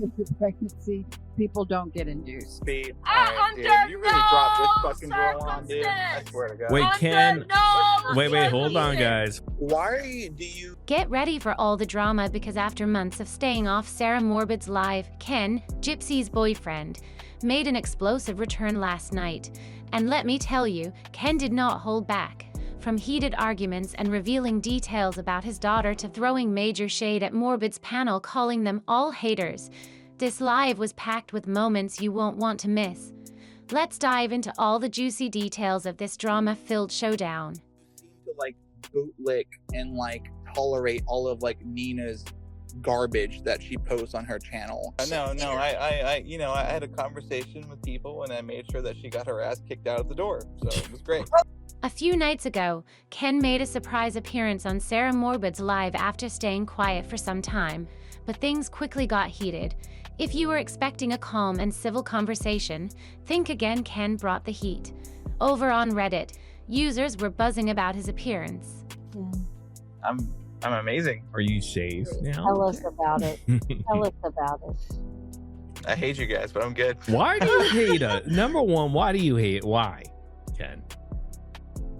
undue pregnancy. People don't get induced. Dude, you really brought this fucking girl on, dude. I swear to God. Wait, Ken. Wait, hold on, guys. Why do you... Get ready for all the drama because after months of staying off Sarah Morbid's live, Ken, Gypsy's boyfriend, made an explosive return last night. And let me tell you, Ken did not hold back. From heated arguments and revealing details about his daughter to throwing major shade at Morbid's panel, calling them all haters. This live was packed with moments you won't want to miss. Let's dive into all the juicy details of this drama-filled showdown. To like bootlick and like tolerate all of like Nina's garbage that she posts on her channel. No, I had a conversation with people and I made sure that she got her ass kicked out of the door. So it was great. A few nights ago, Ken made a surprise appearance on Sarah Morbid's live after staying quiet for some time, but things quickly got heated. If you were expecting a calm and civil conversation, think again. Ken brought the heat. Over on Reddit, users were buzzing about his appearance. I'm amazing. Are you safe now? Tell us about it. Tell us about it. I hate you guys, but I'm good. Why do you hate us? Number one, why do you hate? Why, Ken?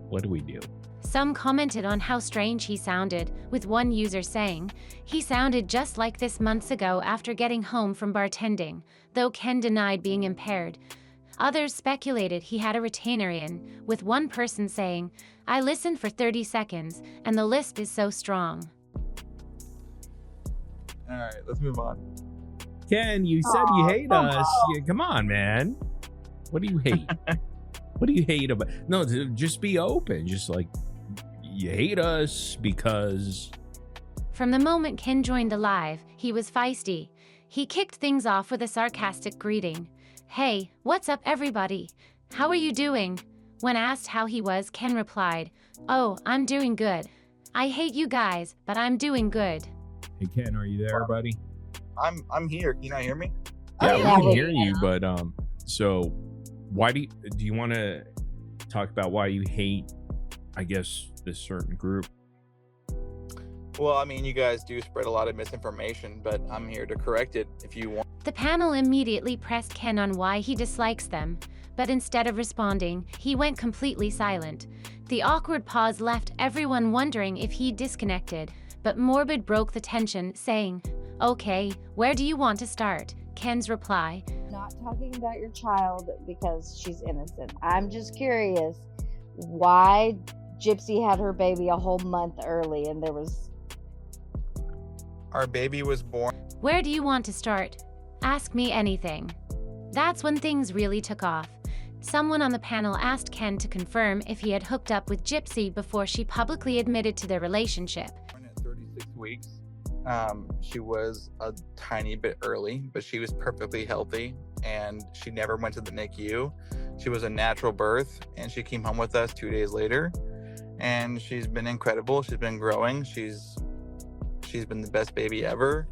What do we do? Some commented on how strange he sounded, with one user saying, "He sounded just like this months ago after getting home from bartending," though Ken denied being impaired. Others speculated he had a retainer in, with one person saying, "I listened for 30 seconds, and the list is so strong." Alright, let's move on. Ken, you said you hate us. Yeah, come on, man. What do you hate? What do you hate about? No, just be open. Just like, you hate us because... From the moment Ken joined the live, he was feisty. He kicked things off with a sarcastic greeting. "Hey, what's up everybody? How are you doing?" When asked how he was, Ken replied, "Oh, I'm doing good. I hate you guys, but I'm doing good." Hey, Ken, are you there, buddy? I'm here. Can you not hear me? Yeah, we can hear you, but so why do you want to talk about why you hate, I guess, this certain group? Well, I mean, you guys do spread a lot of misinformation, but I'm here to correct it if you want. The panel immediately pressed Ken on why he dislikes them, but instead of responding, he went completely silent. The awkward pause left everyone wondering if he'd disconnected, but Morbid broke the tension, saying, "Okay, where do you want to start?" Ken's reply, Not talking about your child because she's innocent. I'm just curious why Gypsy had her baby a whole month early and there was... Our baby was born. "Where do you want to start? Ask me anything." That's when things really took off. Someone on the panel asked Ken to confirm if he had hooked up with Gypsy before she publicly admitted to their relationship. At 36 weeks. She was a tiny bit early, but she was perfectly healthy and she never went to the NICU. She was a natural birth and she came home with us 2 days later and she's been incredible. She's been growing. She's been the best baby ever.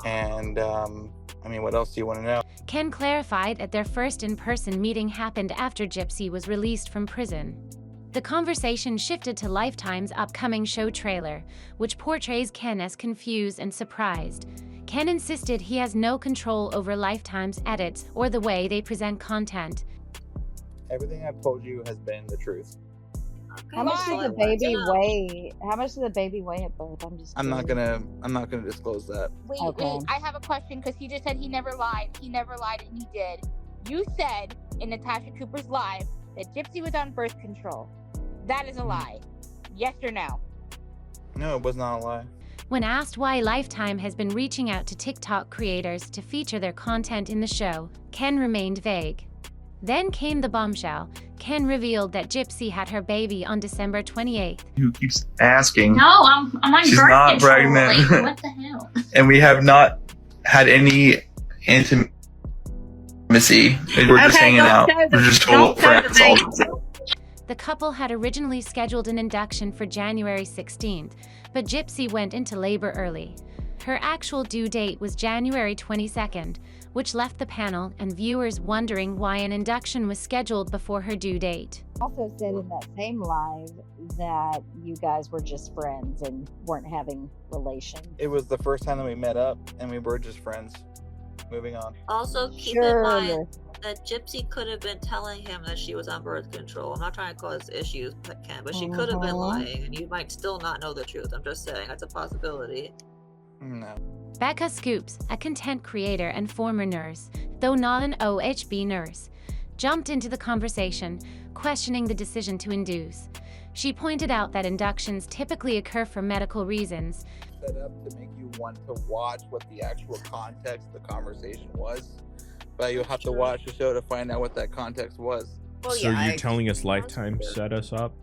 And I mean, what else do you want to know? Ken clarified that their first in-person meeting happened after Gypsy was released from prison. The conversation shifted to Lifetime's upcoming show trailer, which portrays Ken as confused and surprised. Ken insisted he has no control over Lifetime's edits or the way they present content. Everything I've told you has been the truth. How much did the baby weigh? How much did the baby weigh at birth? I'm not gonna disclose that. Wait, Okay. I have a question because he just said he never lied. He never lied and he did. You said in Natasha Cooper's live that Gypsy was on birth control. That is a lie. Yes or no? No, it was not a lie. When asked why Lifetime has been reaching out to TikTok creators to feature their content in the show, Ken remained vague. Then came the bombshell. Ken revealed that Gypsy had her baby on December 28th. Who keeps asking? No, I'm on She's birth not control. pregnant. Like, what the hell? And we have not had any intimacy. We're just hanging out. We're just total friends. The couple had originally scheduled an induction for January 16th, but Gypsy went into labor early. Her actual due date was January 22nd, which left the panel and viewers wondering why an induction was scheduled before her due date. Also said in that same live that you guys were just friends and weren't having relations. It was the first time that we met up and we were just friends. Moving on. Also, keep in mind that Gypsy could have been telling him that she was on birth control. I'm not trying to cause issues, Ken, but she could have been lying, and you might still not know the truth. I'm just saying that's a possibility. No. Becca Scoops, a content creator and former nurse, though not an OHB nurse, jumped into the conversation, questioning the decision to induce. She pointed out that inductions typically occur for medical reasons. Set up to make you want to watch what the actual context of the conversation was, but you'll have to watch the show to find out what that context was. Well, So yeah, you're telling us Lifetime set us up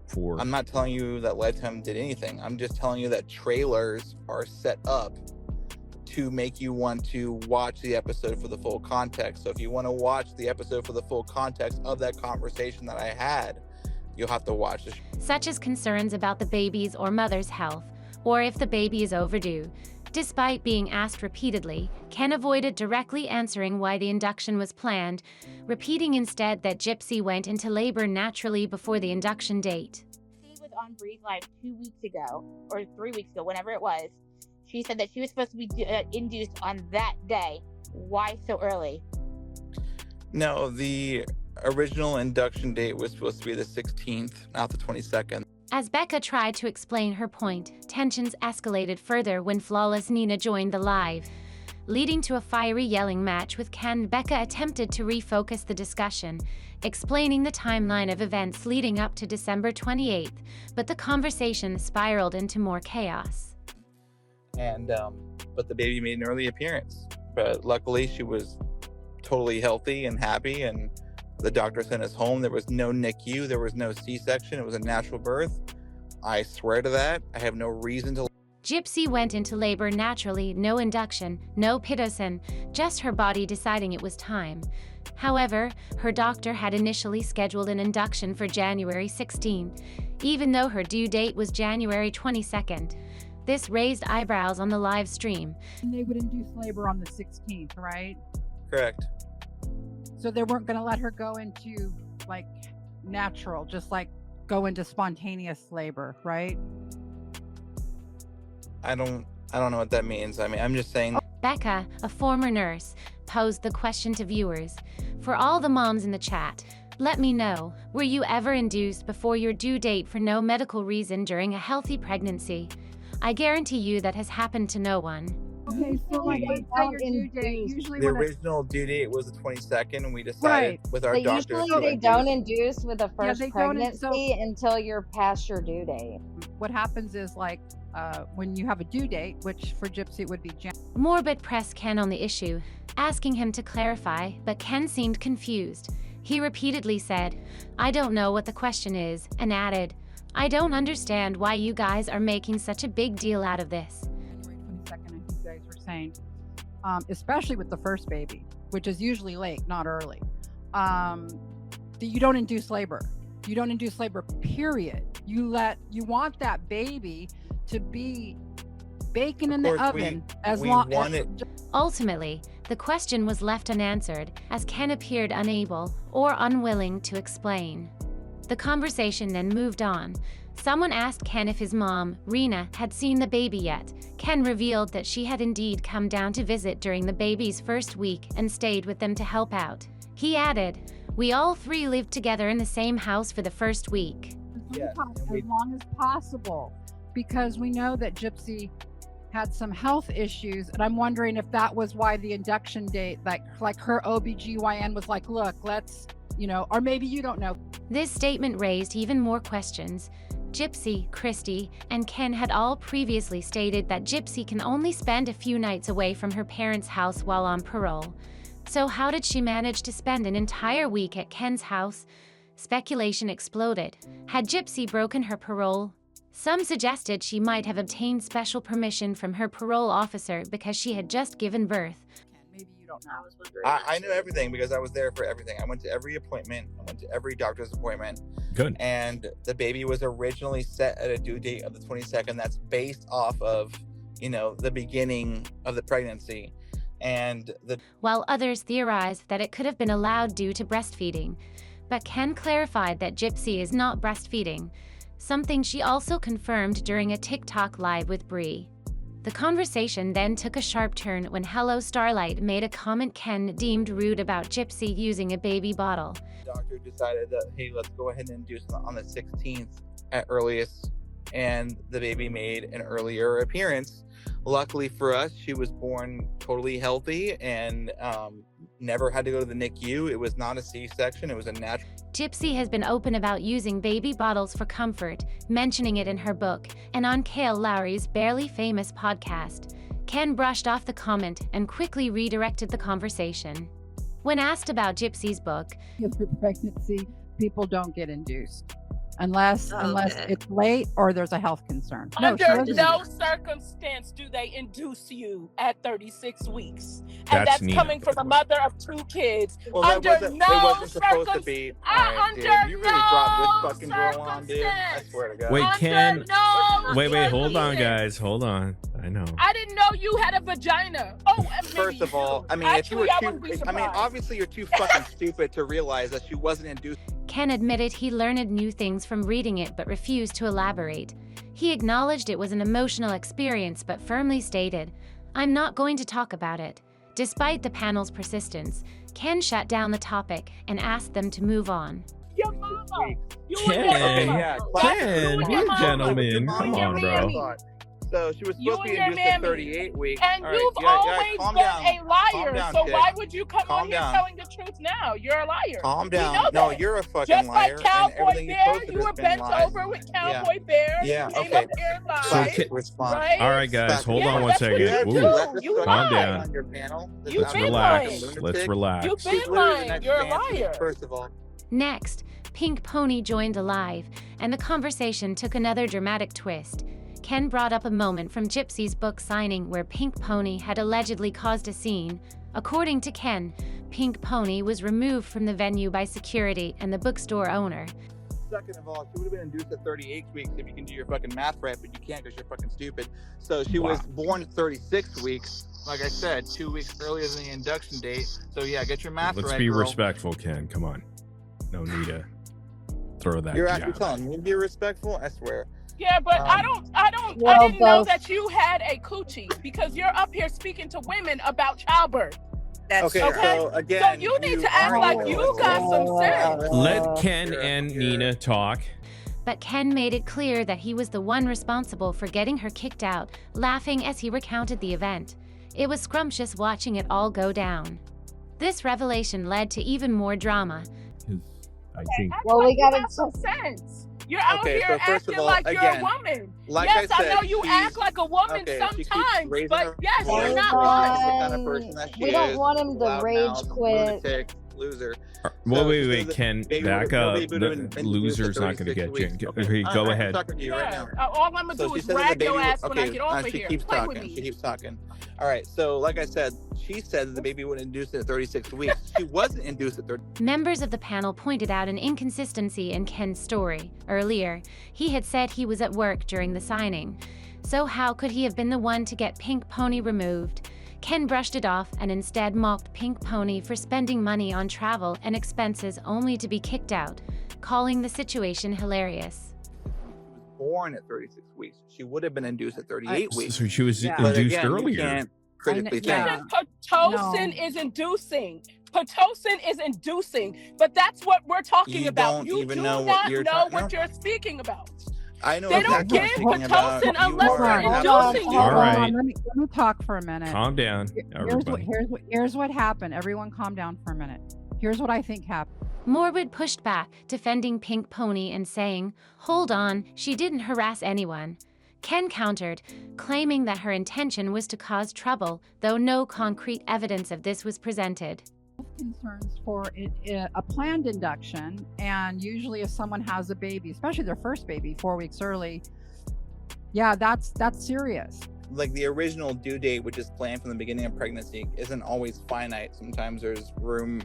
for... I'm not telling you that Lifetime did anything. I'm just telling you that trailers are set up to make you want to watch the episode for the full context. So if you want to watch the episode for the full context of that conversation that I had, you'll have to watch the show. Such as concerns about the baby's or mother's health, or if the baby is overdue. Despite being asked repeatedly, Ken avoided directly answering why the induction was planned, repeating instead that Gypsy went into labor naturally before the induction date. She was on Bree's Live 2 weeks ago, or 3 weeks ago, whenever it was. She said that she was supposed to be induced on that day. Why so early? No, the original induction date was supposed to be the 16th, not the 22nd. As Becca tried to explain her point, tensions escalated further when Flawless Nina joined the live. Leading to a fiery yelling match with Ken, Becca attempted to refocus the discussion, explaining the timeline of events leading up to December 28th, but the conversation spiraled into more chaos. And but the baby made an early appearance, but luckily she was totally healthy and happy, and the doctor sent us home. There was no NICU, there was no C-section, it was a natural birth. I swear to that. I have no reason to. Gypsy went into labor naturally, no induction, no pitocin, just her body deciding it was time. However, her doctor had initially scheduled an induction for January 16, even though her due date was January 22nd. This raised eyebrows on the live stream. And they would induce labor on the 16th, right? Correct. So they weren't going to let her go into like natural, just like go into spontaneous labor, right? I don't know what that means. I mean, I'm just saying. Becca, a former nurse, posed the question to viewers. For all the moms in the chat, let me know, were you ever induced before your due date for no medical reason during a healthy pregnancy? I guarantee you that has happened to no one. Okay, so like let's say your due date. Usually The when original due date was the 22nd, and we decided with our But doctors. usually they don't induce with the first they don't, pregnancy until you're past your due date. what happens is like when you have a due date, which for Gypsy it would be Morbid pressed Ken on the issue, asking him to clarify, but Ken seemed confused. He repeatedly said, "I don't know what the question is," and added, "I don't understand why you guys are making such a big deal out of this." January 22nd, I think you guys were saying, especially with the first baby, which is usually late, not early. You don't induce labor. You don't induce labor, period. You want that baby to be baking in the oven as long as. Ultimately, the question was left unanswered as Ken appeared unable or unwilling to explain. The conversation then moved on. Someone asked Ken if his mom, Rena, had seen the baby yet. Ken revealed that she had indeed come down to visit during the baby's first week and stayed with them to help out. He added, "We all three lived together in the same house for the first week." Yeah, As long as possible, because we know that Gypsy had some health issues, and I'm wondering if that was why the induction date, like her OBGYN was like, look, let's, or maybe you don't know. This statement raised even more questions. Gypsy, Christy, and Ken had all previously stated that Gypsy can only spend a few nights away from her parents' house while on parole. So how did she manage to spend an entire week at Ken's house? Speculation exploded. Had Gypsy broken her parole? Some suggested she might have obtained special permission from her parole officer because she had just given birth. Maybe you don't know. I was wondering. I knew everything because I was there for everything. I went to every appointment. I went to every doctor's appointment. Good. And the baby was originally set at a due date of the 22nd. That's based off of, the beginning of the pregnancy. And while others theorized that it could have been allowed due to breastfeeding. But Ken clarified that Gypsy is not breastfeeding, something she also confirmed during a TikTok live with Bree. The conversation then took a sharp turn when Hello Starlight made a comment Ken deemed rude about Gypsy using a baby bottle. The doctor decided that, hey, let's go ahead and induce on the 16th at earliest, and the baby made an earlier appearance. Luckily for us, she was born totally healthy and never had to go to the NICU. It was not a C-section, it was a natural. Gypsy has been open about using baby bottles for comfort, mentioning it in her book and on Kale Lowry's Barely Famous podcast. Ken brushed off the comment and quickly redirected the conversation. When asked about Gypsy's book, With pregnancy, people don't get induced unless Okay. it's late or there's a health concern. No, she Under wasn't no induced. circumstance do they induce you at 36 weeks. And That's that's Nina. coming from a mother of 2 kids. Well, Under it wasn't supposed to be. All right, dude, under you really brought no this fucking girl on, dude. I circumstance. swear to God. Wait, Under Ken. no Wait, hold on, circumstance. guys. Hold on. I know. I didn't know you had a vagina. Oh, and First maybe of all, you I do. mean, if you were Actually, I too, wouldn't be I mean, surprised. obviously you're too fucking stupid to realize that she wasn't induced. Ken admitted he learned new things from reading it but refused to elaborate. He acknowledged it was an emotional experience but firmly stated, "I'm not going to talk about it." Despite the panel's persistence, Ken shut down the topic and asked them to move on. Your mama. You Ken. and your Okay, mama. yeah, That's Ken, you and be your a mama. gentleman. Come You on, and bro. your mammy. So she was You supposed to be and induced your at mammy. 38 weeks. And All right, you've guys, always calm been down. a liar. Calm down, So kid. why would you come Calm on here down. telling the truth now? You're a liar. Calm We know down. No, that. you're a fucking Just liar. like and Cowboy everything you Bear, posted you has were been bent lies. over with Cowboy Bear. Yeah, You came okay. up here and lied. So Classic response. right? All right, guys, hold Yeah, on one that's what second. you You have do. to Ooh, let this You fucking calm guy down. on your panel. This You've is been Relax. lying. lunatic. Let's relax. You've She's been literally the lying. next You're a fancy, liar. first of all. Next, Pink Pony joined alive, and the conversation took another dramatic twist. Ken brought up a moment from Gypsy's book signing where Pink Pony had allegedly caused a scene. According to Ken, Pink Pony was removed from the venue by security and the bookstore owner. Second of all, she would have been induced at 38 weeks if you can do your fucking math right, but you can't because you're fucking stupid. So she was born at 36 weeks, like I said, 2 weeks earlier than the induction date. So yeah, get your math Let's right, be girl. respectful, Ken. Come on. No need to throw that. You're actually jab. telling me to be respectful? I swear. Yeah, but I Well, didn't know both. that you had a coochie because you're up here speaking to women about childbirth. Okay, okay. so again, So you need to act are like evil. you got some sense. Let Ken You're- and you're- Nina talk. But Ken made it clear that he was the one responsible for getting her kicked out, laughing as he recounted the event. It was scrumptious watching it all go down. This revelation led to even more drama. I think Act Well, like we you gotta have some sense. You're out Okay, here so first of acting all, like again, you're a woman. like Yes, I said, know you she's- act like a woman okay, she keeps sometimes, raising but her yes, voice. you're not Hold lying. That's the kind of person that she We don't is. want him to Loud rage mouth, quit. lunatic, loser. well, So wait, she wait, says Ken, that baby back would- no up. baby would have been induced at Loser's not going to 36 get weeks. you. Okay, Okay, go I'm ahead. talking to you right Yeah. now. All I'm gonna So do she is said that the rag your baby ass when I okay, get off of she here. keeps Play talking. with She me. keeps talking. All right, so like I said, she said that the baby would induce it at 36 weeks. She wasn't induced at 30. Members of the panel pointed out an inconsistency in Ken's story. Earlier, he had said he was at work during the signing. So how could he have been the one to get Pink Pony removed? Ken brushed it off and instead mocked Pink Pony for spending money on travel and expenses only to be kicked out, calling the situation hilarious. She was born at 36 weeks. She would have been induced at 38 weeks. So she was Yeah. But induced again, you earlier. can't critically Yeah. think. Pitocin No. is inducing. Pitocin is inducing, but that's what we're talking You about. don't You even do know what not you're know talking what about. you're speaking about. I know They don't exactly give what I'm speaking about. Pitocin You unless are they're not- inducing you. All right. Let me talk for a minute. Calm down, everybody. Here's what happened. Everyone calm down for a minute. Here's what I think happened. Morwood pushed back, defending Pink Pony and saying, "Hold on, she didn't harass anyone." Ken countered, claiming that her intention was to cause trouble, though no concrete evidence of this was presented. Concerns for a planned induction, and usually if someone has a baby, especially their first baby 4 weeks early, yeah, that's serious. Like the original due date, which is planned from the beginning of pregnancy, isn't always finite. Sometimes there's room,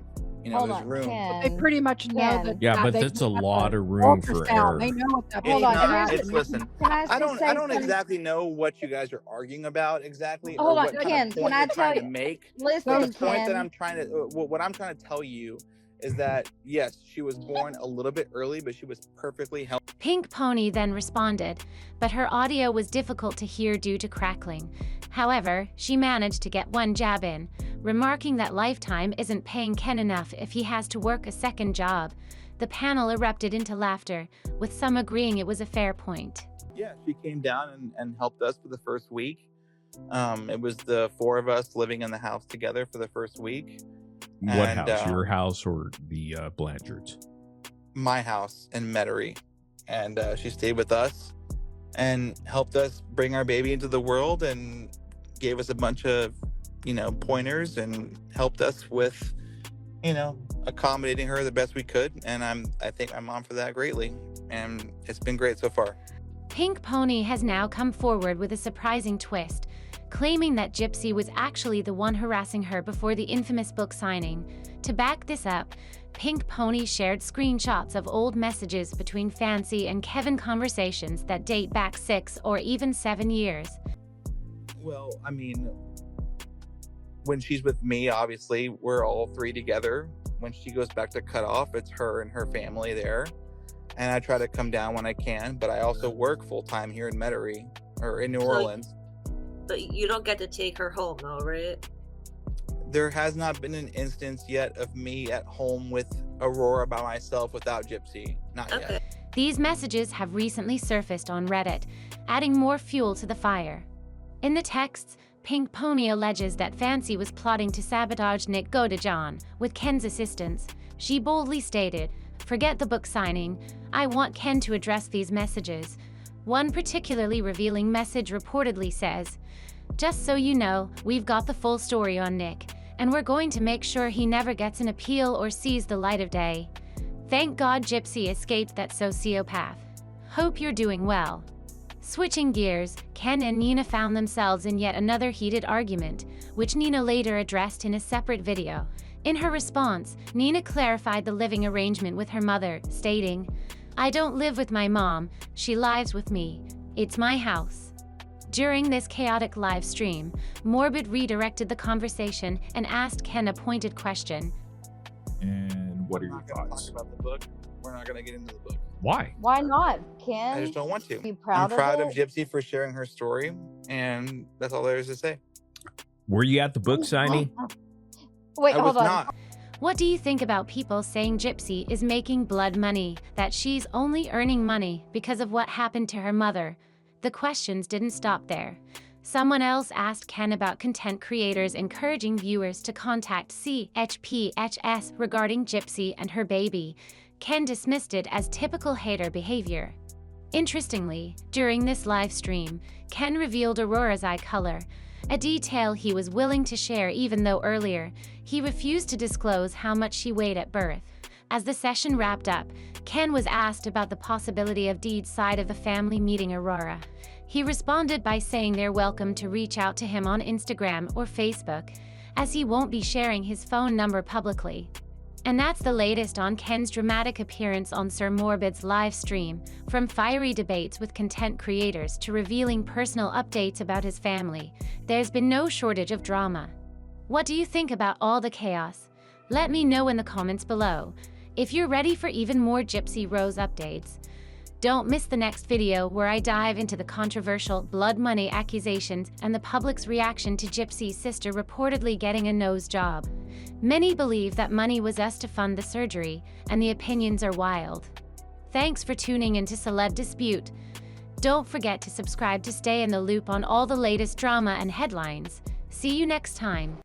Hold there's on, room. They Ken. pretty much know Yeah. that. Yeah, but they that's a have lot the of room for ultrasound. error. They know what that It's Hold on, not- can I- it's listen. Can I I don't say exactly something? know what you guys are arguing about exactly, or Hold on, what kind Ken, of can point I you're trying tell to you- make. Listen, The point that Ken. I'm trying to, what I'm trying to tell you is that yes, she was born a little bit early, but she was perfectly healthy. Pink Pony then responded, but her audio was difficult to hear due to crackling. However, she managed to get one jab in, remarking that Lifetime isn't paying Ken enough if he has to work a second job. The panel erupted into laughter, with some agreeing it was a fair point. Yeah, she came down and helped us for the first week. It was the 4 of us living in the house together for the first week. What And, house? Your house or the Blanchards? My house in Metairie. And she stayed with us and helped us bring our baby into the world and gave us a bunch of, pointers and helped us with, accommodating her the best we could. And I thank my mom for that greatly. And it's been great so far. Pink Pony has now come forward with a surprising twist, claiming that Gypsy was actually the one harassing her before the infamous book signing. To back this up, Pink Pony shared screenshots of old messages between Fancy and Kevin conversations that date back 6 or even 7 years. Well, I mean, when she's with me, obviously, we're all 3 together. When she goes back to cut off, it's her and her family there. And I try to come down when I can, but I also work full-time here in Metairie, or in New Orleans. But you don't get to take her home, though, right? There has not been an instance yet of me at home with Aurora by myself without Gypsy. Not yet. These messages have recently surfaced on Reddit, adding more fuel to the fire. In the texts, Pink Pony alleges that Fancy was plotting to sabotage Nick Godejohn with Ken's assistance. She boldly stated, "Forget the book signing. I want Ken to address these messages." One particularly revealing message reportedly says, "Just so you know, we've got the full story on Nick, and we're going to make sure he never gets an appeal or sees the light of day. Thank God Gypsy escaped that sociopath. Hope you're doing well." Switching gears, Ken and Nina found themselves in yet another heated argument, which Nina later addressed in a separate video. In her response, Nina clarified the living arrangement with her mother, stating, "I don't live with my mom, she lives with me. It's my house." During this chaotic live stream, Morbid redirected the conversation and asked Ken a pointed question. And what are We're your not going to thoughts? talk about the book. We're not going to get into the book. Why? Why not, Ken? I just don't want to. Be proud I'm proud of of it? Gypsy for sharing her story, and that's all there is to say. Were you at the book signing? Wait, I was hold on. not. What do you think about people saying Gypsy is making blood money, that she's only earning money because of what happened to her mother? The questions didn't stop there. Someone else asked Ken about content creators encouraging viewers to contact CHPHS regarding Gypsy and her baby. Ken dismissed it as typical hater behavior. Interestingly, during this live stream, Ken revealed Aurora's eye color, a detail he was willing to share even though earlier, he refused to disclose how much she weighed at birth. As the session wrapped up, Ken was asked about the possibility of Deed's side of the family meeting Aurora. He responded by saying they're welcome to reach out to him on Instagram or Facebook, as he won't be sharing his phone number publicly. And that's the latest on Ken's dramatic appearance on Sir Morbid's live stream, from fiery debates with content creators to revealing personal updates about his family. There's been no shortage of drama. What do you think about all the chaos? Let me know in the comments below. If you're ready for even more Gypsy Rose updates, don't miss the next video where I dive into the controversial blood money accusations and the public's reaction to Gypsy's sister reportedly getting a nose job. Many believe that money was used to fund the surgery, and the opinions are wild. Thanks for tuning into Celeb Dispute. Don't forget to subscribe to stay in the loop on all the latest drama and headlines. See you next time.